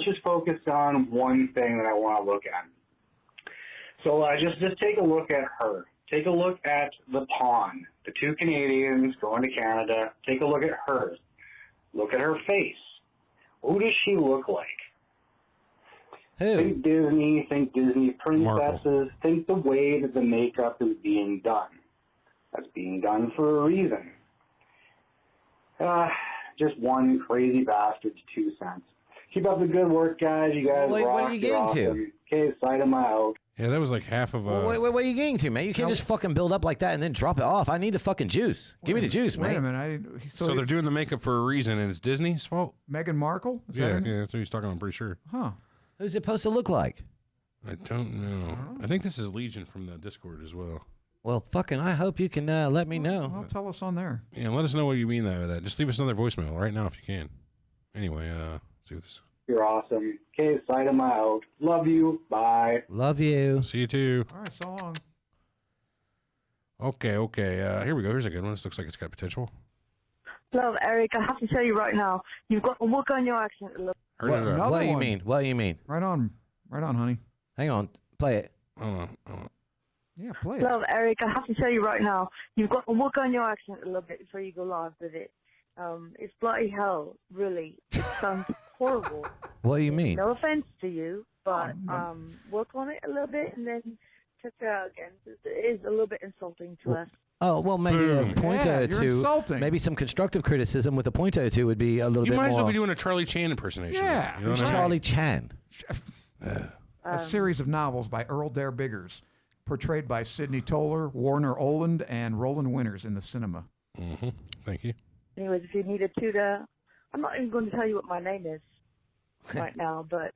just focus on one thing that I want to look at. So just take a look at her. Take a look at the pawn, the two Canadians going to Canada. Take a look at her. Look at her face. Who does she look like? Who? Think Disney princesses. Think the way that the makeup is being done. That's being done for a reason. Just one crazy bastard's 2 cents. Keep up the good work, guys. You guys Wait, rock. what are you getting You're to? awesome. Okay, side of my out. Yeah, that was like half of. Well, wait, what are you getting to, man? You can't just fucking build up like that and then drop it off. I need the fucking juice. Give me the juice, Wait mate. a minute. So they're doing the makeup for a reason, and it's Disney's fault. Meghan Markle? Is Yeah, that it? yeah, that's what he's talking about. I'm pretty sure. Huh. Who's it supposed to look like? I don't know. I think this is Legion from the Discord as well. Well, fucking, I hope you can let me know. Well, tell us on there. Yeah, let us know what you mean by that. Just leave us another voicemail right now if you can. Anyway, see what this. You're awesome. Okay, side of my out. Love you. Bye. Love you. See you too. All right, so long. Okay. Here we go. Here's a good one. This looks like it's got potential. Love, Eric, I have to tell you right now, you've got to work on your accent a little. What do you mean? What do you mean? Right on, honey. Hang on. Play it. Hold on. Yeah, play it. Love, Eric, I have to tell you right now, you've got to work on your accent a little bit before you go live with it. It's bloody hell, really. It sounds horrible. What do you mean? No offense to you, but work on it a little bit and then check it out again. It is a little bit insulting to us. Oh, well, maybe a Boom. point Yeah, or you're two. insulting. Maybe some constructive criticism with a point or two would be a little You bit might as more. well be doing a Charlie Chan impersonation. Yeah, You know what I mean? Charlie Chan. A series of novels by Earl Dare Biggers, portrayed by Sidney Toler, Warner Oland, and Roland Winters in the cinema. Mm-hmm. Thank you. Anyways, if you need a tutor, I'm not even going to tell you what my name is right now, but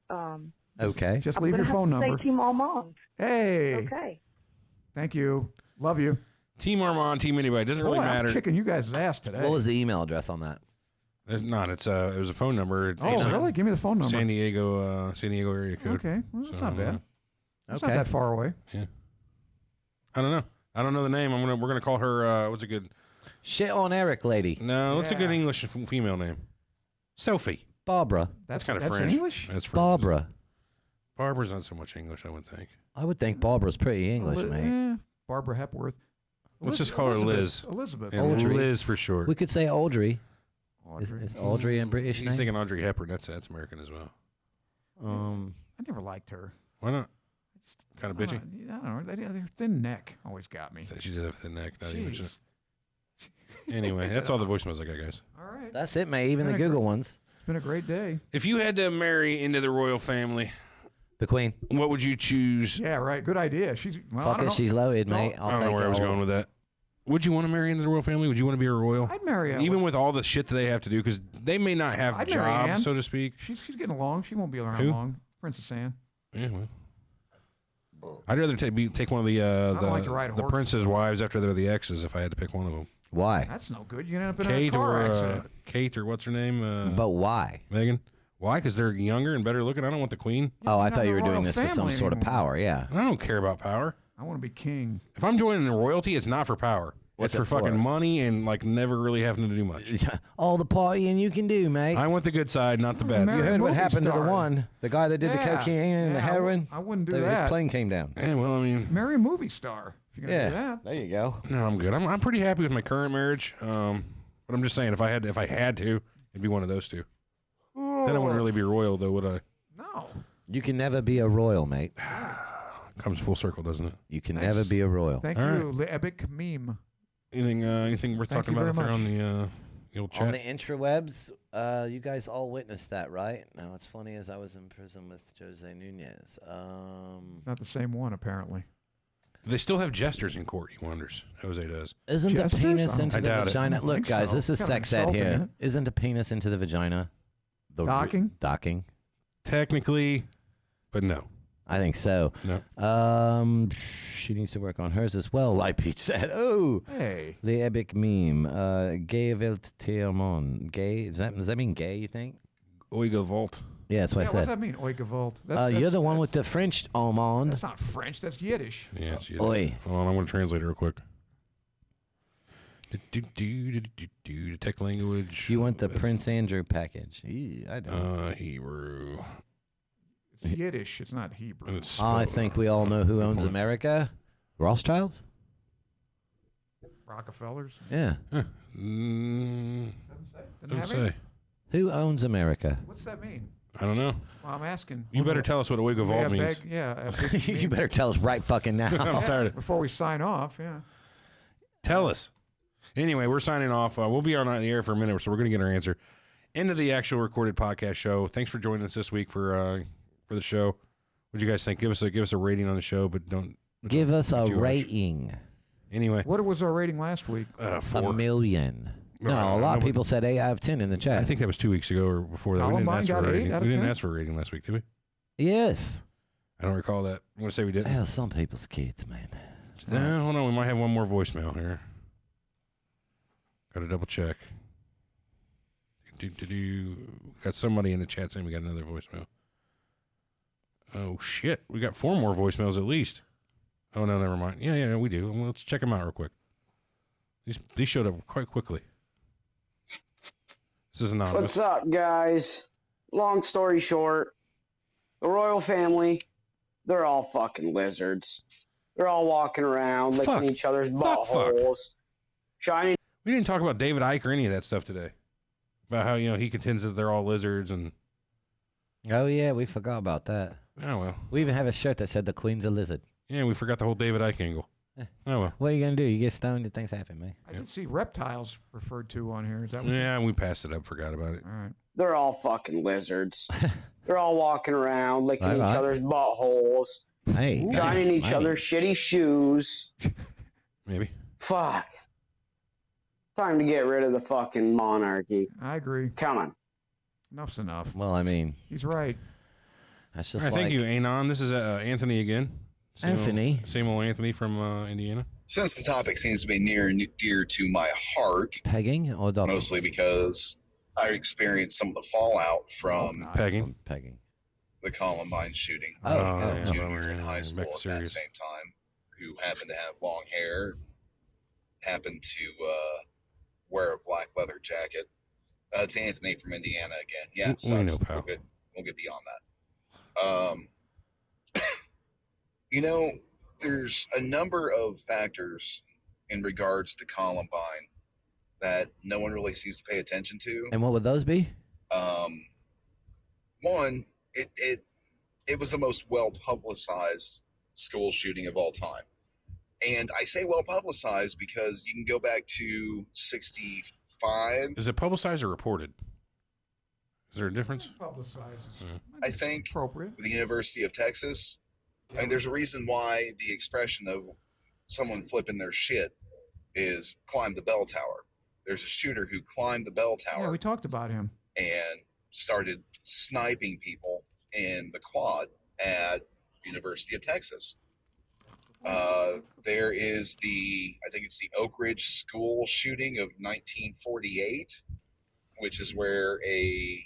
Okay. Just I'm leave gonna your phone have to number. say Team Armand. Hey. Okay. Thank you. Love you. Team Armand, Team anybody. Doesn't really Boy, matter. I'm kicking you guys' ass today. What was the email address on that? It's not. It was a phone number. It's Oh, like really? Give me the phone number. San Diego area code. Okay, well, that's So, not bad. That's Okay. not that far away. Yeah. I don't know. I don't know the name. We're gonna call her. What's a good? Shit on Eric, lady. No. What's a good Yeah. English female name? Sophie. Barbara. That's kind of That's French. English? That's French. Barbara. Barbara's not so much English, I would think. I would think Barbara's pretty English, Li- mate. Barbara Hepworth. Let's just call her Liz. Elizabeth. And Audrey. Liz for short. We could say Audrey. Audrey. Is Audrey a British He's name? thinking Audrey Hepburn. That's American as well. I never liked her. Why not? Kind of bitchy. I don't know. Their thin neck always got me. She did have a thin neck. Not even. Jeez. Anyway, that's all the voicemails I got, guys. All right. That's it, mate. Even the Been a Google great- ones. It's been a great day. If you had to marry into the royal family, The Queen. what would you choose? Yeah, right. Good idea. She's well. I Fuck don't it, know. she's loaded, mate. No, I don't know where I was going with that. Would you want to marry into the royal family? Would you want to be a royal? I'd marry her. Even with all the shit that they have to do, because they may not have I'd marry Anne. jobs, so to speak. She's getting along. She won't be around Who? long. Princess Anne. Yeah, well. I'd rather take one of the prince's wives after they're the exes if I had to pick one of them. Why? That's no good. You're gonna end up in a car accident. Kate or what's her name? But why? Meghan. Why? Because they're younger and better looking. I don't want the queen. Oh, I thought you were doing this for some sort of power. Yeah. I don't care about power. I want to be king. If I'm joining the royalty, it's not for power. What's it's it for fucking for? money and like never really having to do much. All the partying you can do, mate. I want the good side, not the bad You side. heard what happened to the one, the guy that did the Yeah. cocaine and the Yeah, heroin. I wouldn't do His that. plane came down. Yeah, well, I mean, Marry a movie star. If you're gonna do that. There you go. No, I'm good. I'm pretty happy with my current marriage. But I'm just saying, if I had to, it'd be one of those two. Then I wouldn't really be royal, though, would I? No. You can never be a royal, mate. Comes full circle, doesn't it? You can never be a royal. Thank All you, the epic meme. Anything worth Thank talking you about very out there on the old chat? On the intrawebs, you guys all witnessed that, right? Now, what's funny is I was in prison with Jose Nunez. Not the same one, apparently. Do they still have jesters in court, he wonders. Jose does. Isn't Jesters? the penis I into the doubt it. vagina? I don't Look, think guys, so. this is Kinda sex ed insulting, here. isn't it? Isn't the penis into the vagina? Docking? Docking. Technically, but no. I think so. No. She needs to work on hers as well, like Pete said. Oh, Hey. the epic meme. Gay Welt Theormon. Gay? Does that mean gay, you think? Oiga Vault. Yeah, that's what I What said. does that mean, Oigavolt? You're the one with the French almond. That's not French. That's Yiddish. Yeah, it's you. Oi. Hold on, I'm going to translate it real quick. Tech language. You want the Prince Andrew package? I don't. Hebrew. It's Yiddish. It's not Hebrew. And it's I think we all know who owns America. Rothschilds? Rockefellers. Yeah. Mm, Doesn't doesn't have any? say. Who owns America? What's that mean? I don't know. Well, I'm asking. You better tell us what Oiga Vault means. You better tell us right fucking now. I'm tired of it. Before we sign off, yeah. Tell us. Anyway, we're signing off. We'll be on the air for a minute, so we're going to get our answer. End of the actual recorded podcast show. Thanks for joining us this week for the show. What do you guys think? Give us a rating on the show, but don't Give us a too harsh. rating. Anyway, What was our rating last week? 4. A million. No, No, a lot of people said 8 out of 10 in the chat. I think that was 2 weeks ago or before that. We didn't Columbine ask for got a 8 rating. out of We didn't 10? ask for a rating last week, did we? Yes. I don't recall that. I'm going to say we didn't. Hell, some people's kids, man. Hold on. We might have one more voicemail here. Got to double check. Got somebody in the chat saying we got another voicemail. Oh, shit. We got 4 more voicemails at least. Oh, no, never mind. Yeah, we do. Well, let's check them out real quick. These showed up quite quickly. This is anonymous. What's up, guys? Long story short, the royal family, they're all fucking lizards. They're all walking around, licking each other's buttholes. Shining. We didn't talk about David Icke or any of that stuff today. About how, he contends that they're all lizards and... Oh, yeah, we forgot about that. Oh, well. We even have a shirt that said the Queen's a lizard. Yeah, we forgot the whole David Icke angle. Oh, well. What are you going to do? You get stoned and things happen, man. I did see reptiles referred to on here. Is that what Yeah, we passed it up. Forgot about it. All right. They're all fucking lizards. They're all walking around, licking each Alright. other's buttholes. Hey. Shining each other's shitty shoes. Maybe. Fuck. Time to get rid of the fucking monarchy. I agree. Come on. Enough's enough. Well, I mean, He's right. that's All just right, like... thank you, Anon. This is Anthony again. Anthony. Same old Anthony from Indiana. Since the topic seems to be near and dear to my heart, Pegging or docking? mostly because I experienced some of the fallout from Pegging. Pegging. the Columbine shooting. Oh, yeah. Junior Well, in high yeah, school back at to that serious. same time, who happened to have long hair, happened to wear a black leather jacket. It's Anthony from Indiana again. Yeah, it We know, sucks. pal. We'll get beyond that. There's a number of factors in regards to Columbine that no one really seems to pay attention to. And what would those be? One, it was the most well publicized school shooting of all time. And I say well publicized because you can go back to 65. Is it publicized or reported? Is there a difference? Publicized. I think Appropriate. with the University of Texas. I mean, there's a reason why the expression of someone flipping their shit is climb the bell tower. there's a shooter who climbed the bell tower. Yeah, we talked about him. And started sniping people in the quad at University of Texas. There is I think it's the Oak Ridge school shooting of 1948, which is where a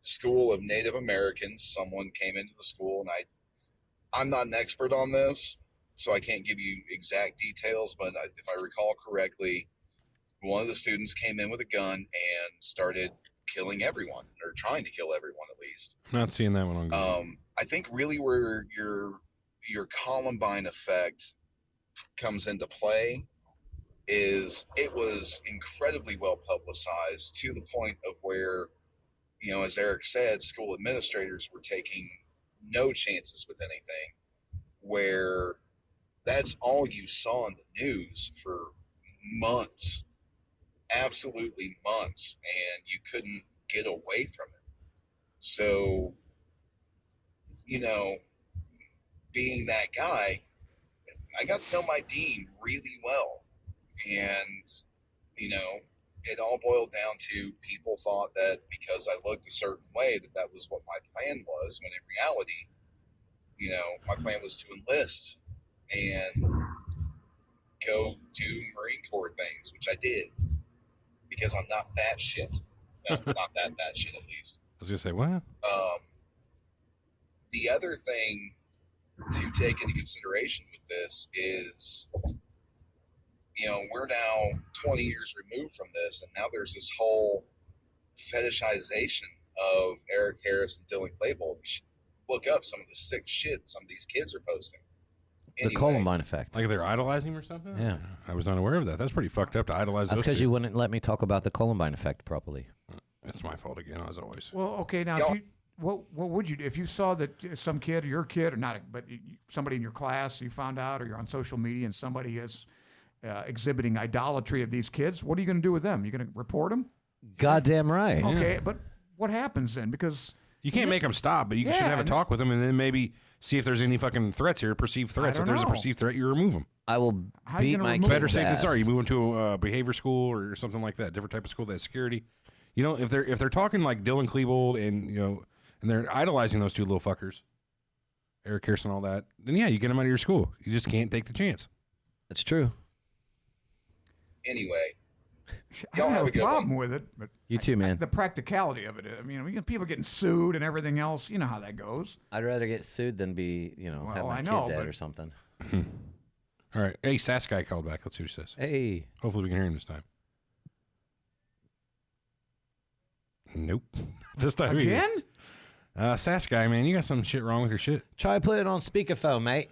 school of Native Americans, someone came into the school, and I'm not an expert on this, so I can't give you exact details, but if I recall correctly, one of the students came in with a gun and started killing everyone, or trying to kill everyone at least. I'm not seeing that one on Google. I think really where your Columbine effect comes into play is it was incredibly well publicized to the point of where, as Eric said, school administrators were taking no chances with anything, where that's all you saw in the news for months, absolutely months, and you couldn't get away from it. So, being that guy, I got to know my dean really well. And, it all boiled down to people thought that because I looked a certain way that was what my plan was, when in reality, my plan was to enlist and go do Marine Corps things, which I did, because I'm not that shit. No, not that bad shit, at least. I was going to say, what? The other thing to take into consideration with this is, we're now 20 years removed from this, and now there's this whole fetishization of Eric Harris and Dylan Klebold. You should look up some of the sick shit some of these kids are posting. The Columbine effect. Like they're idolizing him or something? Yeah. I was not aware of that. That's pretty fucked up to idolize That's those because two. you wouldn't let me talk about the Columbine effect properly. It's my fault again, as always. Well, okay, now, what would you do if you saw that some kid, or your kid, or not, but somebody in your class, you found out, or you're on social media and somebody is exhibiting idolatry of these kids? What are you going to do with them? You going to report them? Goddamn right. Okay, but what happens then? Because you can't make them stop, but you should have a talk with them and then maybe see if there's any fucking threats here, perceived threats. If there's a perceived threat, you remove them. I will beat my kids' better safe than ass. sorry. You move them to a behavior school or something like that, different type of school that has security. If they're talking like Dylan Klebold and and they're idolizing those two little fuckers, Eric Harrison, all that, then yeah, you get them out of your school. You just can't take the chance. That's true. Anyway, I don't have a problem with it, but you too, man. The practicality of it. I mean, we got people getting sued and everything else. You know how that goes. I'd rather get sued than be, have my I kid dead but- or something. All right. Hey, Sass guy called back. Let's see what he says. Hey. Hopefully we can hear him this time. Nope. This time Again? Sass guy, man, you got some shit wrong with your shit. Try put it on speakerphone, mate.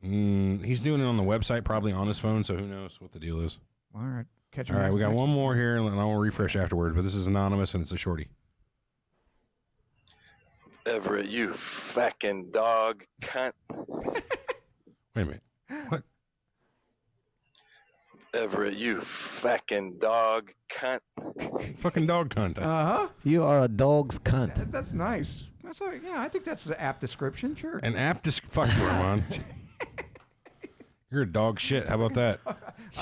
He's doing it on the website, probably on his phone, so who knows what the deal is. All right. Catch All him right, we got next. one more here, and I'll refresh afterwards, but this is anonymous, and it's a shorty. Everett, you fucking dog cunt. Wait a minute. What? Everett, you fucking dog cunt. Fucking dog cunt. Uh-huh. You are a dog's cunt. That's nice. I think that's an apt description, sure. An apt fuck you, Armand. You're a dog shit. How about that?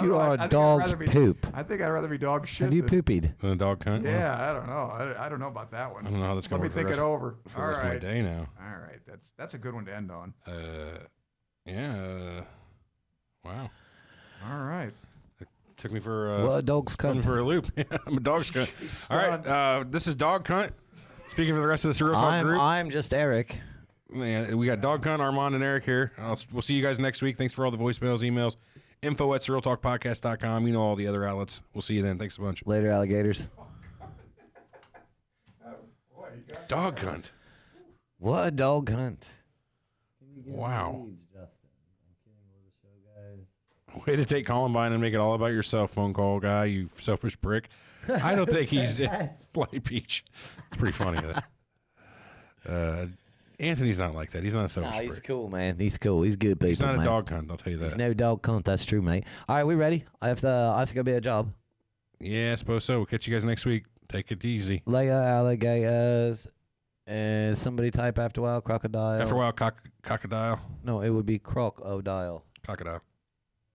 You are a dog's poop. I think I'd rather be dog shit. Have you than- poopied? A dog cunt? Yeah, I don't know. I don't know about that one. I don't know how that's going to Let work. me think it over. For the rest of my day now. All right. That's a good one to end on. Yeah. Wow. All right. Took me for What a dog's cunt. for a loop. I'm a dog's cunt. All right, this is dog cunt. Speaking for the rest of the Surreal Talk group. I'm just Eric. Man, we got dog cunt, Armand, and Eric here. We'll see you guys next week. Thanks for all the voicemails, emails, info@surrealtalkpodcast.com. You know all the other outlets. We'll see you then. Thanks a bunch. Later, alligators. Dog cunt. What a dog cunt. Wow. Way to take Columbine and make it all about yourself, phone call guy, you selfish prick. I don't think he's Blight Beach. It's pretty funny. Anthony's not like that. He's not a selfish Nah, he's prick. cool, man. He's cool. He's good people, He's not man. a dog cunt, I'll tell you that. He's no dog cunt. That's true, mate. All right, we ready? I have to go be a job. Yeah, I suppose so. We'll catch you guys next week. Take it easy. Later, alligators. And somebody type after a while, crocodile. After a while, crocodile. No, it would be crocodile. Crocodile.